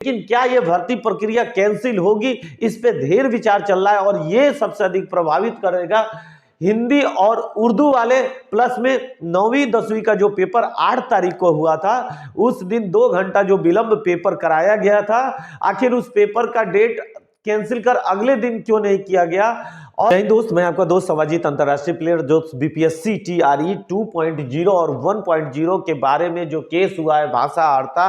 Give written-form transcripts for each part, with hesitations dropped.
लेकिन क्या ये भर्ती प्रक्रिया कैंसिल होगी, इस पे ढेर विचार चल रहा है और ये सबसे अधिक प्रभावित करेगा हिंदी और उर्दू वाले। प्लस में 9वीं 10वीं का जो पेपर 8 तारीख को हुआ था, उस दिन 2 घंटा जो विलंब पेपर कराया गया था, आखिर उस पेपर का डेट कैंसिल कर अगले दिन क्यों नहीं किया गया। और नहीं दोस्त, मैं आपका दोस्त सवाजीत, अंतरराष्ट्रीय प्लेयर जो बीपीएससी टीआरई 2.0 और 1.0 के बारे में जो केस हुआ है भाषा अर्ता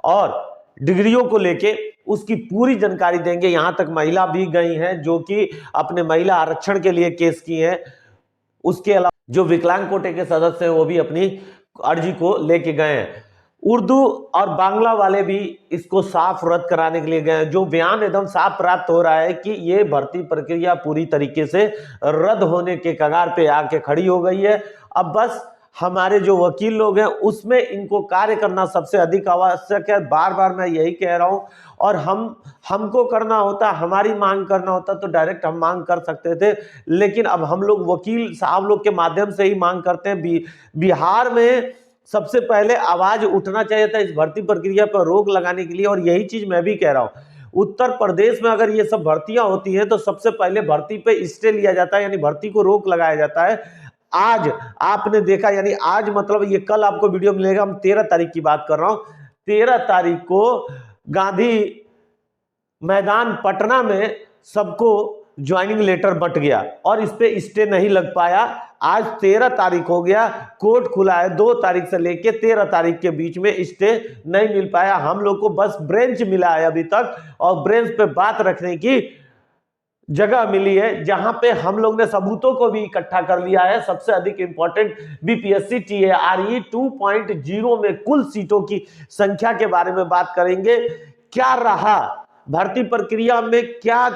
और डिग्रियों को लेके, उसकी पूरी जानकारी देंगे। यहां तक महिला भी गई हैं जो कि अपने महिला आरक्षण के लिए केस की हैं। उसके अलावा जो विकलांग कोटे के सदस्य हैं वो भी अपनी अर्जी को लेके गए हैं। उर्दू और बांग्ला वाले भी इसको साफ रद्द कराने के लिए गए हैं। जो बयान एकदम साफ प्राप्त हो रहा है कि ये भर्ती प्रक्रिया पूरी तरीके से रद्द होने के कगार पे आके खड़ी हो गई है। अब बस हमारे जो वकील लोग हैं उसमें इनको कार्य करना सबसे अधिक आवश्यक है। बार बार मैं यही कह रहा हूं। और हमको करना होता, हमारी मांग करना होता तो डायरेक्ट हम मांग कर सकते थे, लेकिन अब हम लोग वकील साहब लोग के माध्यम से ही मांग करते हैं। बिहार में सबसे पहले आवाज उठना चाहिए था इस भर्ती प्रक्रिया पर रोक लगाने के लिए, और यही चीज मैं भी कह रहा हूं। उत्तर प्रदेश में अगर ये सब भर्तियां होती हैं तो सबसे पहले भर्ती पे स्टे लिया जाता है, यानी भर्ती को रोक लगाया जाता है। आज आपने देखा, यानी आज मतलब ये कल आपको वीडियो मिलेगा, हम 13 तारीख की बात कर रहा हूं। 13 तारीख को गांधी मैदान पटना में सबको ज्वाइनिंग लेटर बंट गया और इस पे स्टे नहीं लग पाया। आज 13 तारीख हो गया, कोर्ट खुला है, 2 तारीख से लेके 13 तारीख के बीच में स्टे नहीं मिल पाया। हम लोग को बस ब्रेंच मिला है अभी तक, और ब्रेंच पे बात रखने की जगह मिली है, जहां पे हम लोग ने सबूतों को भी इकट्ठा कर लिया है। सबसे अधिक इंपॉर्टेंट बीपीएससी टीआरई 2.0 में कुल सीटों की संख्या के बारे में बात करेंगे। क्या रहा भर्ती प्रक्रिया में, क्या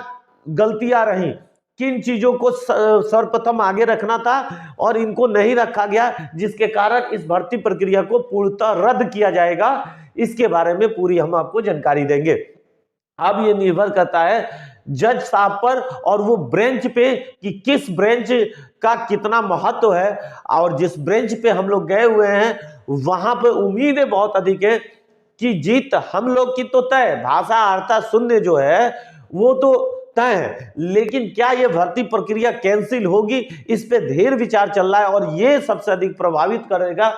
गलतियां रही, किन चीजों को सर्वप्रथम आगे रखना था और इनको नहीं रखा गया, जिसके कारण इस भर्ती प्रक्रिया को पूर्णतः रद्द किया जाएगा, इसके बारे में पूरी हम आपको जानकारी देंगे। अब ये निर्भर करता है जज साहब पर और वो ब्रेंच पे कि किस ब्रेंच का कितना महत्व है। और जिस ब्रेंच पे हम लोग गए हुए हैं वहां पे उम्मीदें बहुत अधिक है कि जीत हम लोग की तो तय, भाषा अर्था शून्य जो है वो तो तय है। लेकिन क्या ये भर्ती प्रक्रिया कैंसिल होगी, इस पे ढेर विचार चल रहा है और ये सबसे अधिक प्रभावित करेगा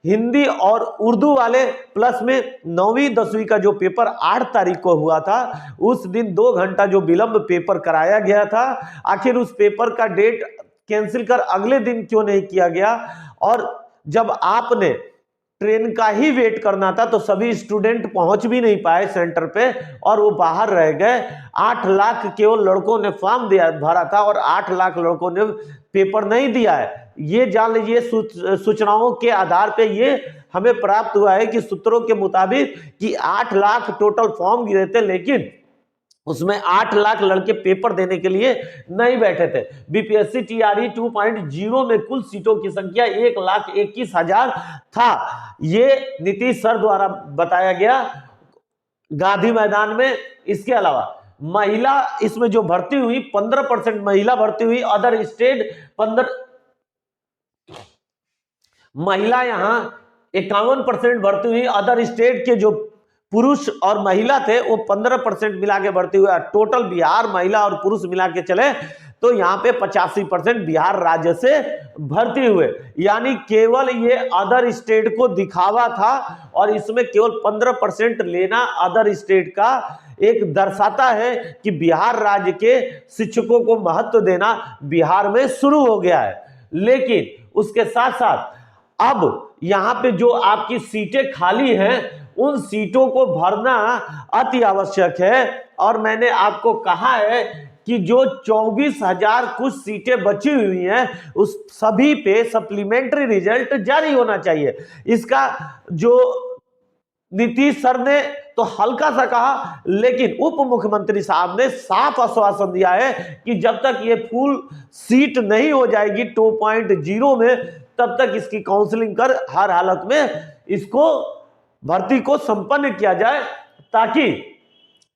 हिंदी और उर्दू वाले। प्लस में 9वीं 10वीं का जो पेपर 8 तारीख को हुआ था, उस दिन 2 घंटा जो विलंब पेपर कराया गया था, आखिर उस पेपर का डेट कैंसिल कर अगले दिन क्यों नहीं किया गया। और जब आपने ट्रेन का ही वेट करना था तो सभी स्टूडेंट पहुंच भी नहीं पाए सेंटर पे और वो बाहर रह गए। 8 लाख केवल लड़कों ने फॉर्म भरा था और 8 लाख लड़कों ने पेपर नहीं दिया है। ये जान लीजिए, सूचनाओं के आधार पे ये हमें प्राप्त हुआ है कि सूत्रों के मुताबिक कि 8 लाख टोटल फॉर्म गिरे थे, लेकिन उसमें 8 लाख लड़के पेपर देने के लिए नहीं बैठे थे। बीपीएससी टीआरई 2.0 में कुल सीटों की संख्या 1,21,000 था। ये नीतीश सर द्वारा बताया गया गांधी मैदान में। इसके अलावा महिला इसमें जो भर्ती हुई 15% महिला भर्ती हुई। अदर स्टेट 15 महिला, यहां 51% भर्ती हुई। अदर स्टेट के जो पुरुष और महिला थे वो 15% मिला के भर्ती हुआ। टोटल बिहार महिला और पुरुष मिला के चले तो यहाँ पे 85% बिहार राज्य से भर्ती हुए। यानी केवल ये अदर स्टेट को दिखावा था और इसमें केवल 15% लेना अदर स्टेट का एक दर्शाता है कि बिहार राज्य के शिक्षकों को महत्व देना बिहार में शुरू हो गया है। लेकिन उसके साथ साथ अब यहाँ पे जो आपकी सीटें खाली हैं उन सीटों को भरना अति आवश्यक है। और मैंने आपको कहा है कि जो 24,000 कुछ सीटें बची हुई हैं उस सभी पे सप्लीमेंट्री रिजल्ट जारी होना चाहिए। इसका जो नीतीश सर ने तो हल्का सा कहा, लेकिन उप मुख्यमंत्री साहब ने साफ आश्वासन दिया है कि जब तक ये फुल सीट नहीं हो जाएगी 2.0 में, तब तक इसकी काउंसलिंग कर हर हालत में इसको भर्ती को संपन्न किया जाए, ताकि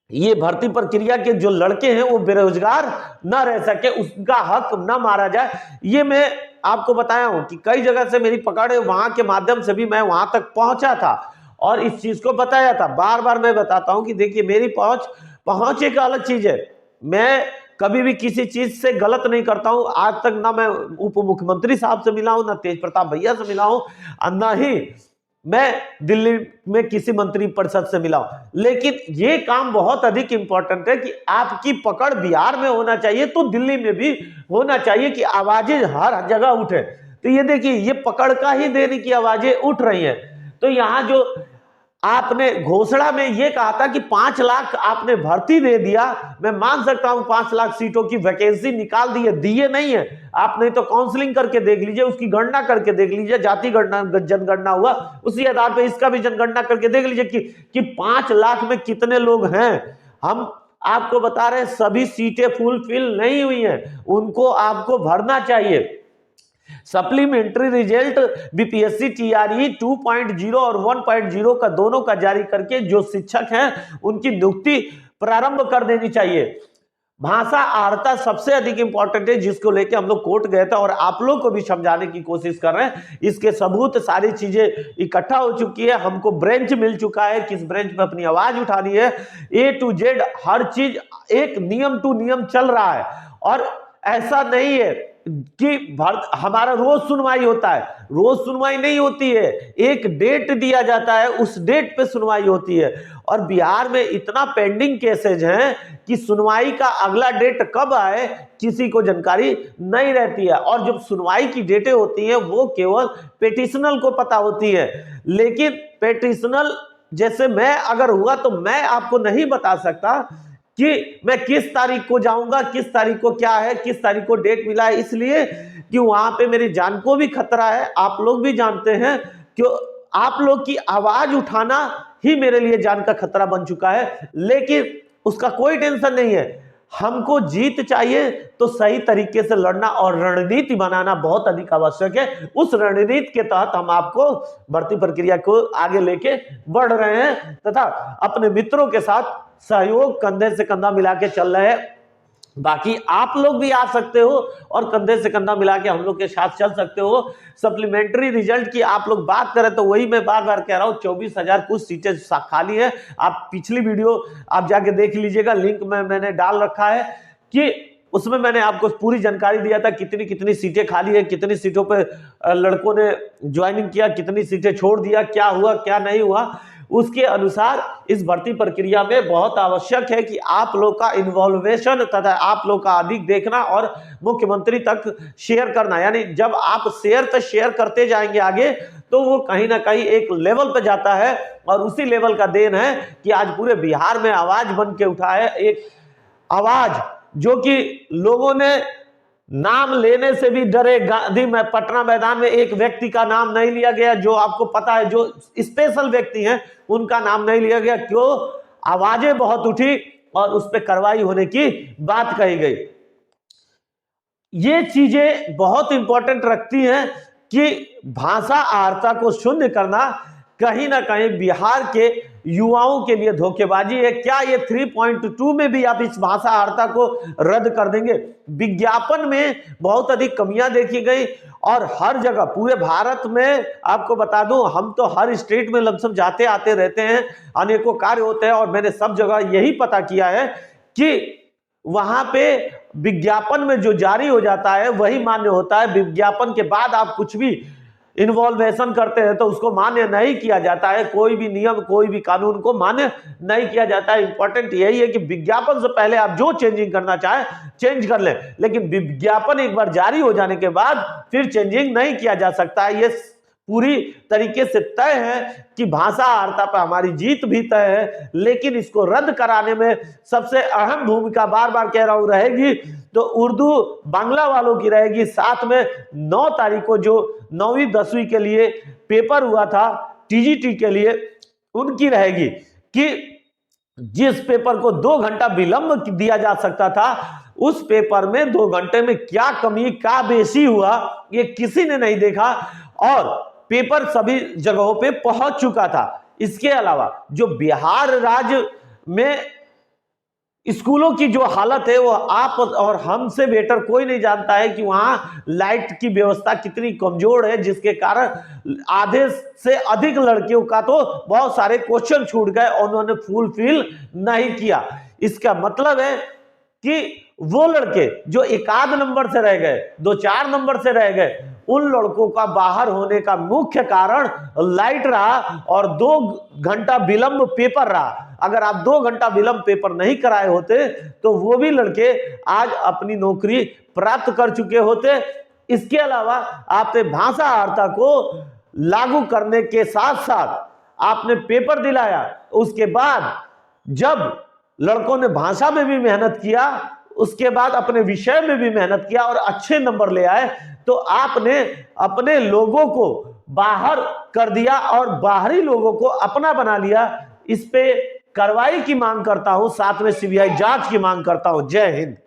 ये भर्ती प्रक्रिया के जो लड़के हैं वो बेरोजगार न रह सके, उसका हक न मारा जाए। ये मैं आपको बताया हूं कि कई जगह से मेरी पकड़ है, वहां के माध्यम से भी मैं वहां तक पहुंचा था और इस चीज को बताया था। बार बार मैं बताता हूं कि देखिए मेरी पहुंच एक अलग चीज है। मैं कभी भी किसी चीज से गलत नहीं करता हूं। आज तक ना मैं उप मुख्यमंत्री साहब से मिला हूं, ना तेज प्रताप भैया से मिला हूं, और ना ही मैं दिल्ली में किसी मंत्री परिषद से मिला हूं। लेकिन ये काम बहुत अधिक इंपॉर्टेंट है कि आपकी पकड़ बिहार में होना चाहिए तो दिल्ली में भी होना चाहिए कि आवाजें हर जगह उठे। तो ये देखिए ये पकड़ का ही देने की आवाजें उठ रही हैं। तो यहां जो आपने घोषणा में ये कहा था कि 5 लाख आपने भर्ती दे दिया, मैं मान सकता हूं 5 लाख सीटों की वैकेंसी निकाल दी है, दिए नहीं है आप, नहीं तो काउंसलिंग करके देख लीजिए, उसकी गणना करके देख लीजिए, जाति गणना जनगणना हुआ उसी आधार पर इसका भी जनगणना करके देख लीजिए कि 5 लाख में कितने लोग हैं। हम आपको बता रहे हैं सभी सीटें फुलफिल नहीं हुई हैं, उनको आपको भरना चाहिए। सप्लीमेंट्री रिजल्ट बीपीएससी टीआरई 2.0 और 1.0 का दोनों का जारी करके जो शिक्षक हैं उनकी नियुक्ति प्रारंभ कर देनी चाहिए। भाषा आर्ता सबसे अधिक इंपॉर्टेंट है, जिसको लेके हम लोग कोर्ट गए थे और आप लोग को भी समझाने की कोशिश कर रहे हैं। इसके सबूत सारी चीजें इकट्ठा हो चुकी है, हमको ब्रांच मिल चुका है, किस ब्रांच में अपनी आवाज उठानी है, A to Z हर चीज एक नियम टू नियम चल रहा है। और ऐसा नहीं है कि हमारा रोज सुनवाई होता है, रोज सुनवाई नहीं होती है, एक डेट दिया जाता है, उस डेट पे सुनवाई होती है। और बिहार में इतना पेंडिंग केसेज हैं कि सुनवाई का अगला डेट कब आए किसी को जानकारी नहीं रहती है। और जब सुनवाई की डेटें होती हैं वो केवल पेटिशनल को पता होती है, लेकिन पेटिशनल जैसे मैं अगर हुआ तो मैं आपको नहीं बता सकता कि मैं किस तारीख को जाऊंगा, किस तारीख को क्या है, किस तारीख को डेट मिला है, इसलिए कि वहां पे मेरी जान को भी खतरा है। आप लोग भी जानते हैं कि आप लोग की आवाज उठाना ही मेरे लिए जान का खतरा बन चुका है, लेकिन उसका कोई टेंशन नहीं है। हमको जीत चाहिए तो सही तरीके से लड़ना और रणनीति बनाना बहुत अधिक आवश्यक है। उस रणनीति के तहत हम आपको भर्ती प्रक्रिया को आगे लेके बढ़ रहे हैं तथा अपने मित्रों के साथ सहयोग कंधे से कंधा मिला के चल रहे हैं। बाकी आप लोग भी आ सकते हो और कंधे से कंधा मिला के हम लोग के साथ चल सकते हो। सप्लीमेंट्री रिजल्ट की आप लोग बात करें तो वही मैं बार बार कह रहा हूं, 24,000 कुछ सीटें खाली है। आप पिछली वीडियो आप जाके देख लीजिएगा, लिंक में मैंने डाल रखा है कि उसमें मैंने आपको पूरी जानकारी दिया था कितनी कितनी सीटें खाली है, कितनी सीटों पे लड़कों ने ज्वाइनिंग किया, कितनी सीटें छोड़ दिया, क्या हुआ क्या नहीं हुआ। उसके अनुसार इस भर्ती प्रक्रिया में बहुत आवश्यक है कि आप लोग का इन्वॉल्वेशन तथा आप लोग का अधिक देखना और मुख्यमंत्री तक शेयर करना। यानी जब आप शेयर करते जाएंगे आगे तो वो कहीं ना कहीं एक लेवल पे जाता है, और उसी लेवल का देन है कि आज पूरे बिहार में आवाज बन के उठा है, एक आवाज जो कि लोगों ने नाम लेने से भी डरे। गांधी में पटना मैदान में एक व्यक्ति का नाम नहीं लिया गया, जो आपको पता है जो स्पेशल व्यक्ति हैं उनका नाम नहीं लिया गया। क्यों? आवाजें बहुत उठी और उस पर कार्रवाई होने की बात कही गई। ये चीजें बहुत इंपॉर्टेंट रखती हैं कि भाषा आर्ता को शून्य करना कहीं ना कहीं बिहार के युवाओं के लिए धोखेबाजी है। क्या ये 3.2 में भी आप इस भाषा आर्ता को रद्द कर देंगे? विज्ञापन में बहुत अधिक कमियां देखी गई और हर जगह पूरे भारत में आपको बता दूं, हम तो हर स्टेट में लमसम जाते आते रहते हैं, अनेकों कार्य होते हैं, और मैंने सब जगह यही पता किया है कि वहां पे विज्ञापन में जो जारी हो जाता है वही मान्य होता है। विज्ञापन के बाद आप कुछ भी इन्वॉल्वेशन करते हैं तो उसको मान्य नहीं किया जाता है, कोई भी नियम कोई भी कानून को मान्य नहीं किया जाता है। इंपॉर्टेंट यही है कि विज्ञापन से पहले आप जो चेंजिंग करना चाहें चेंज कर लें, लेकिन विज्ञापन एक बार जारी हो जाने के बाद फिर चेंजिंग नहीं किया जा सकता है। ये पूरी तरीके से तय है कि भाषा आर्ता पर हमारी जीत भी तय है, लेकिन इसको रद्द कराने में सबसे अहम भूमिका बार बार कह रहा हूं रहेगी तो उर्दू बांग्ला वालों की रहेगी। साथ में 9 तारीख को जो 9वीं 10वीं के लिए पेपर हुआ था टीजीटी के लिए, उनकी रहेगी कि जिस पेपर को 2 घंटा विलंब दिया जा सकता था उस पेपर में 2 घंटे में क्या कमी क्या बेसी हुआ ये किसी ने नहीं देखा, और पेपर सभी जगहों पे पहुंच चुका था। इसके अलावा जो बिहार राज्य में स्कूलों की जो हालत है वो आप और हमसे बेटर कोई नहीं जानता है कि वहां लाइट की व्यवस्था कितनी कमजोर है, जिसके कारण आधे से अधिक लड़कियों का तो बहुत सारे क्वेश्चन छूट गए और उन्होंने फुलफिल नहीं किया। इसका मतलब है कि वो लड़के जो एकाध नंबर से रह गए, 2-4 नंबर से रह गए, उन लड़कों का बाहर होने का मुख्य कारण लाइट रहा और 2 घंटा विलंब पेपर रहा। अगर आप 2 घंटा विलंब पेपर नहीं कराए होते तो वो भी लड़के आज अपनी नौकरी प्राप्त कर चुके होते। इसके अलावा आपने भाषा वार्ता को लागू करने के साथ साथ आपने पेपर दिलाया, उसके बाद जब लड़कों ने भाषा में भी मेहनत किया, उसके बाद अपने विषय में भी मेहनत किया और अच्छे नंबर ले आए, तो आपने अपने लोगों को बाहर कर दिया और बाहरी लोगों को अपना बना लिया। इस पे कार्रवाई की मांग करता हूं, साथ में सीबीआई जांच की मांग करता हूं। जय हिंद।